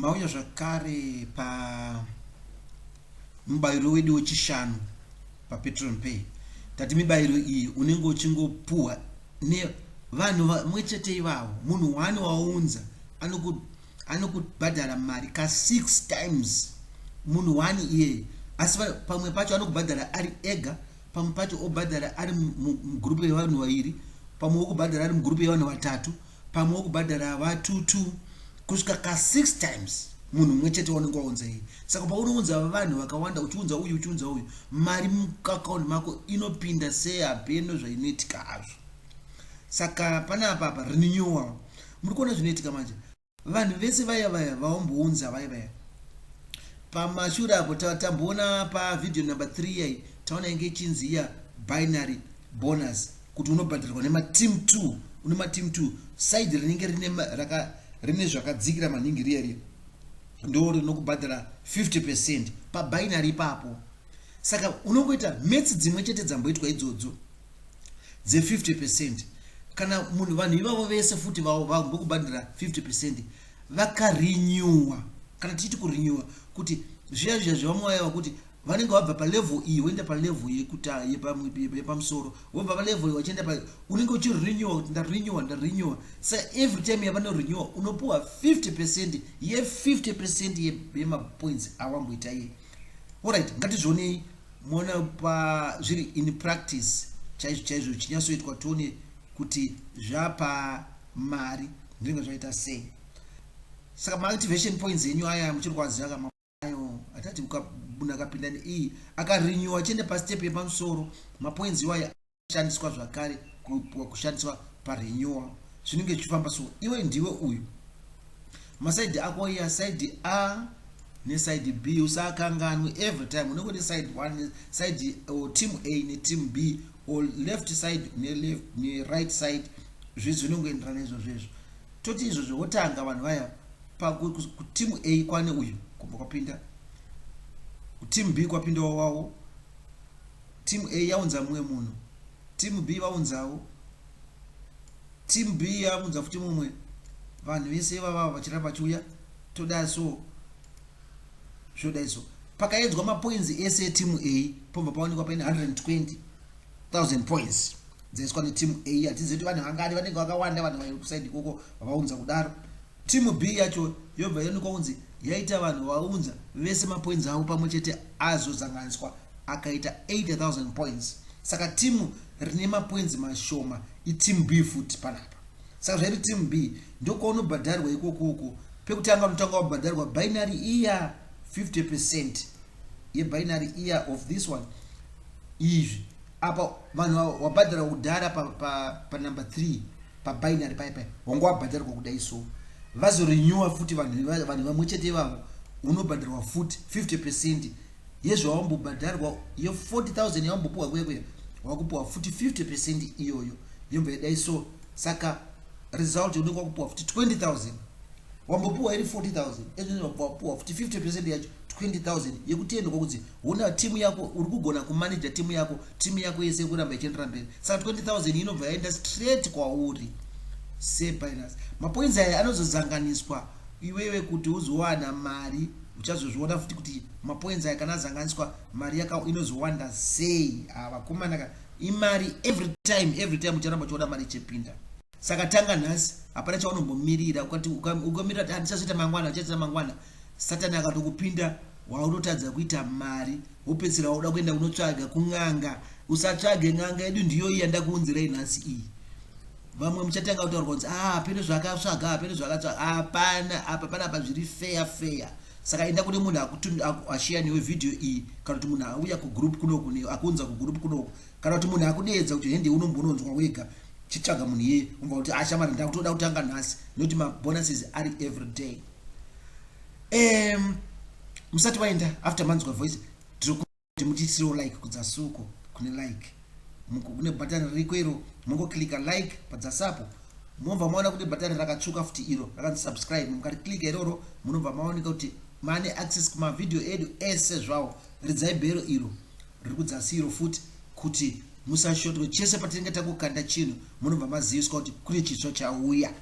mauya zvakare pa mubayiro wedu wechishanu pa Patreon Pay. Tati mibayiro iyi unenge uchingopuwa nevanhu mwechete ivavo. Munhu wani waunza anokubhadhara mari ka 6 times munhu wani iye, asi pamwe pacho anokubhadhara ari ega, pamwe pacho obhadhara ari mugrupu yevanhu vaviri, pamwe okubhadhara ari mugrupu yevanhu vatatu, pamwe okubhadhara vatutu, kusvika ka 6 times munhu mwechete wanenge waunza iye. Saka paunounza vanhu vakawanda uchiunza uyu mari muakaunti mako inopinda sehabheno zvainoitika hazvo. Saka panapa renewal muri kuona zvinoitika manje. Vanhu vese vaya vaombounza vaya pamashure apo tamboona pavidhio number 3 yai taona inge ichinzi ya binary bonus kuti unobhadharwa nemateam 2, une mateam 2 side rinenge rine zvakadzikira maningi riya ndo rinokubhadhara 50% pabinary ipapo. Saka unongoita mets dzimwe chete dzamboitwa idzodzo dze 50%. Kana vanhu ivavo vese futi vambokubhadhara 50% vakarenewa, kana tichiti kurenewa kuti zviya zvavamwaya kuti vanenge vabva palevel iyi woenda palevel yepamusoro, wobva palevel iyi wachienda pa unenge uchirenewa kuti ndarenewa. Saka every time yavanorenewa unopuwa 50% ye 50% yemapoints awamboita iye. Alright, ngatizvionei muona zviri in practice chaizvo chinyasoitwa tione kuti zvapa mari ndinenge zvaita sei. Saka ma-activation points enyu aya muchiri kwaziva kamayo atati ukabuna akapinda neiyi akarenewa achienda pastep yepamusoro, mapoints iwaya ashandiswa zvakare kushandiswa parenewal, zvinenge zvichifamba so iwe ndiwe uyu masaidi ako iya side A neside B usakanganwe. Every time unenge ne side 1 side team A ne team B or left side ne right side, zvizvo zvinongoenderana izvo zvezvo. Toti izvozvo wotanga vanhu vaya team A kwane uyu kwapinda, team B kwapinda wawo, team A yaunza mumwe munhu, team B vaunzawo, team B yaunza futi mumwe, vanhu vese ivava vachiramba chiuya toda so zvoda izvo. Pakaedzwa mapoints ese eteam A pomba paonekwa paine 120,000 points dzaiswa neteam A. Hatizivi kuti vanhu vangani vanenge vakawanda vanhu vari kusaidi ikoko vaunza kudaro. Team B yacho yobva yaonekwa kunzi yaita vanhu vaunza vese mapoints avo pamwe chete azozanganiswa akaita 80,000 points. Saka timu rine mapoints mashoma iteam B futi panapa. Saka zvairi team B ndokaunobhadharwa ikokoko. Pekutanga unotanga wabhadharwa binary iya 50% yebinary year of this one. Izvi apa vanhu wabhadhara kudhara pa number 3 pa binary paipai wangu wabhadharwa kudai so vazorenewa futi vanhu vamwe chete ivavo unobhadharwa futi 50% yezvawambobhadharwa ye 40,000 yawambopuwa kwekwe wakupuwa futi 50% iyoyo yobva dai so. Saka result unenge wakupuwa futi 20,000 wambopuwa iri 40,000 ezvo wapuwa futi 50% yacho 20,000 yekutenda kwakudzi una timu yako uri kugona kumanage timu yako yese kuramba ichiendera mberi. Saka 20,000 inobva yaenda straight kwauri sebinance. Mapoints aya anozozanganiswa iwewe kuti uzowana mari. Uchazozviona futi kuti mapoints aya kana azanganiswa mari yako inozowanda sei. Vakomana imari every time ucharamba uchiona mari ichipinda. Saka tanga nhasi hapana chaunombomirira ukati ukamirira handichazoita mangwana Satani akatokupinda waunotadza kuita mari wopedzisira wauda kuenda unotsvaga kun'anga. Usatsvage n'anga yedu ndiyo iyi yandakuunzirai nhasi iyi. Vamwe muchatanga kutaurwa kunzi pene zvakatsvaga pene zvakatsvaga. Hapana, apa panapa zviri fair. Saka enda kune munhu ashare newe video iyi, kana kuti munhu auya kugroup kunoku akuunza kugroup kunoku, kana kuti munhu akudeedza kuti hende unombononzwa wega chitsvaga munhu iye umva kuti ashamari ndakutoda kutanga nhasi nokuti mabonuses ari every day. Musati waenda after manzwa voice tiri mutisirewo like kudzasuko kune like kune button riko iro mungoklika like padzasapo mobva maona kuti button rakatsvuka futi iro rakanzi subscribe. Mukarikilika iroro munobva maoneka kuti maane access kumavidhio edu ese zvawo. Ridzai bhero iro riri kudzasi iro futi kuti musashotwe chese patinenge takukanda chinhu munobva maziviswa kuti kune chitsva chauya.